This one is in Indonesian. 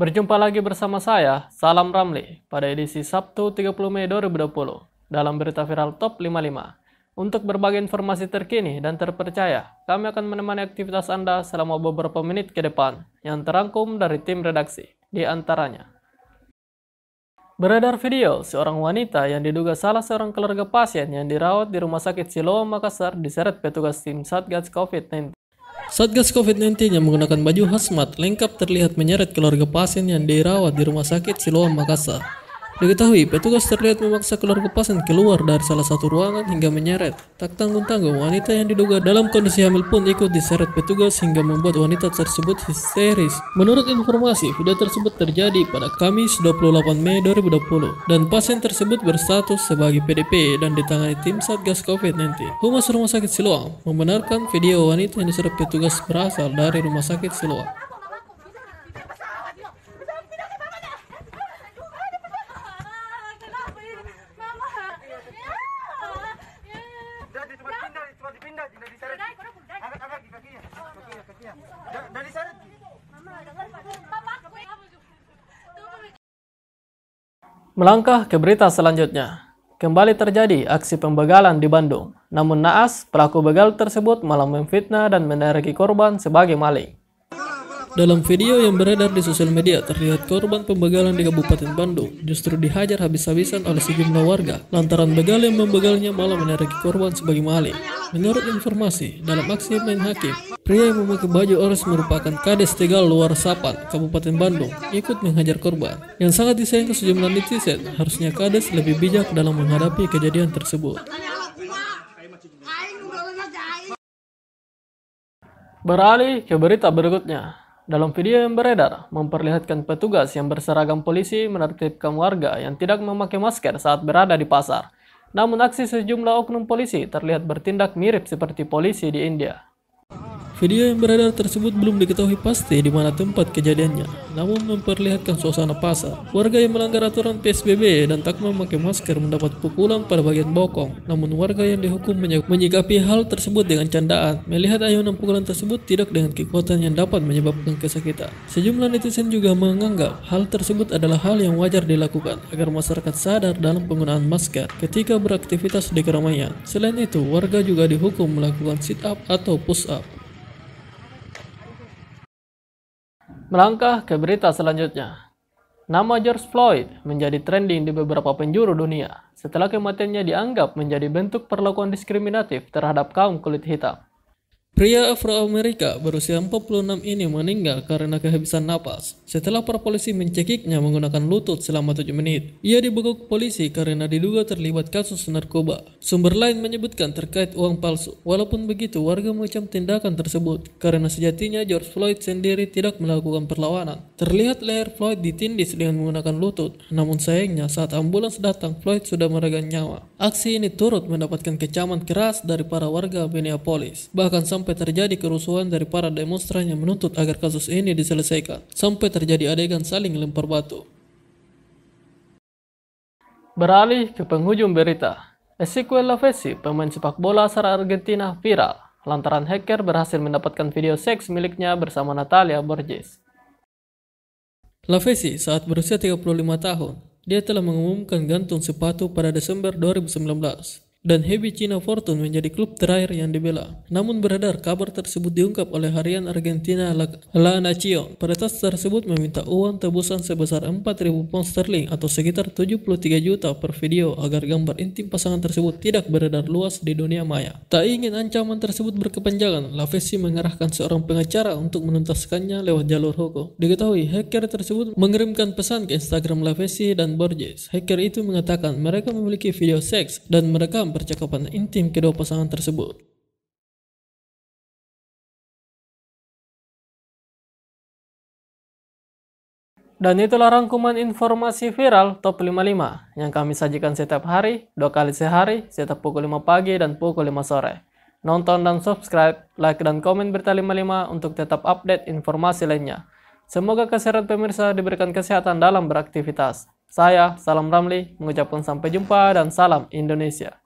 Berjumpa lagi bersama saya, Salam Ramli, pada edisi Sabtu 30 Mei 2020 dalam berita viral Top 55. Untuk berbagai informasi terkini dan terpercaya, kami akan menemani aktivitas Anda selama beberapa menit ke depan yang terangkum dari tim redaksi, di antaranya. Beredar video seorang wanita yang diduga salah seorang keluarga pasien yang dirawat di Rumah Sakit Siloam Makassar diseret petugas tim Satgas COVID-19. Satgas COVID-19 yang menggunakan baju hazmat lengkap terlihat menyeret keluarga pasien yang dirawat di Rumah Sakit Siloam Makassar. Diketahui, petugas terlihat memaksa keluarga pasien keluar dari salah satu ruangan hingga menyeret. Tak tanggung-tanggung, wanita yang diduga dalam kondisi hamil pun ikut diseret petugas hingga membuat wanita tersebut histeris. Menurut informasi, video tersebut terjadi pada Kamis 28 Mei 2020 dan pasien tersebut berstatus sebagai PDP dan ditangani tim Satgas COVID-19. Humas Rumah Sakit Siloam membenarkan video wanita yang diseret petugas berasal dari Rumah Sakit Siloam. Melangkah ke berita selanjutnya. Kembali terjadi aksi pembegalan di Bandung. Namun naas, pelaku begal tersebut malah memfitnah dan menerki korban sebagai maling. Dalam video yang beredar di sosial media, terlihat korban pembegalan di Kabupaten Bandung justru dihajar habis-habisan oleh sejumlah warga lantaran begal yang membegalnya malah menerki korban sebagai maling. Menurut informasi, dalam aksi main hakim, pria yang memakai baju orange merupakan Kades Tegal Luar Sapan, Kabupaten Bandung, ikut menghajar korban. Yang sangat disayangkan sejumlah netizen, harusnya Kades lebih bijak dalam menghadapi kejadian tersebut. Beralih ke berita berikutnya. Dalam video yang beredar, memperlihatkan petugas yang berseragam polisi menertibkan warga yang tidak memakai masker saat berada di pasar. Namun aksi sejumlah oknum polisi terlihat bertindak mirip seperti polisi di India. Video yang beredar tersebut belum diketahui pasti di mana tempat kejadiannya, namun memperlihatkan suasana pasar. Warga yang melanggar aturan PSBB dan tak memakai masker mendapat pukulan pada bagian bokong. Namun warga yang dihukum menyikapi hal tersebut dengan candaan, melihat ayunan pukulan tersebut tidak dengan kekuatan yang dapat menyebabkan kesakitan. Sejumlah netizen juga menganggap hal tersebut adalah hal yang wajar dilakukan agar masyarakat sadar dalam penggunaan masker ketika beraktivitas di keramaian. Selain itu, warga juga dihukum melakukan sit up atau push up. Melangkah ke berita selanjutnya. Nama George Floyd menjadi trending di beberapa penjuru dunia setelah kematiannya dianggap menjadi bentuk perlakuan diskriminatif terhadap kaum kulit hitam. Pria Afro-Amerika berusia 46 ini meninggal karena kehabisan napas setelah para polisi mencekiknya menggunakan lutut selama 7 menit. Ia dibekuk polisi karena diduga terlibat kasus narkoba. Sumber lain menyebutkan terkait uang palsu. Walaupun begitu, warga mengecam tindakan tersebut karena sejatinya George Floyd sendiri tidak melakukan perlawanan. Terlihat leher Floyd ditindis dengan menggunakan lutut, namun sayangnya saat ambulans datang, Floyd sudah meregang nyawa. Aksi ini turut mendapatkan kecaman keras dari para warga Minneapolis. Bahkan sampai terjadi kerusuhan dari para demonstran yang menuntut agar kasus ini diselesaikan, sampai terjadi adegan saling lempar batu. Beralih ke penghujung berita. Ezequiel Lavezzi, pemain sepak bola asal Argentina, viral lantaran hacker berhasil mendapatkan video seks miliknya bersama Natalia Borges. Lavezzi saat berusia 35 tahun, dia telah mengumumkan gantung sepatu pada Desember 2019. Dan Heavy China Fortune menjadi klub terakhir yang dibela. Namun beredar kabar tersebut diungkap oleh harian Argentina La Nación. Peretas tersebut meminta uang tebusan sebesar 4.000 pound sterling atau sekitar 73 juta per video agar gambar intim pasangan tersebut tidak beredar luas di dunia maya. Tak ingin ancaman tersebut berkepanjangan, Lavezzi mengerahkan seorang pengacara untuk menuntaskannya lewat jalur hukum. Diketahui hacker tersebut mengirimkan pesan ke Instagram Lavezzi dan Borges. Hacker itu mengatakan mereka memiliki video seks dan merekam percakapan intim kedua pasangan tersebut. Dan itulah rangkuman informasi viral Top 55 yang kami sajikan setiap hari, 2 kali sehari, setiap pukul 5 pagi dan pukul 5 sore. Nonton dan subscribe, like dan komen berita 55 untuk tetap update informasi lainnya. Semoga kesehatan pemirsa diberikan kesehatan dalam beraktivitas. Saya, Salam Ramli, mengucapkan sampai jumpa dan salam Indonesia.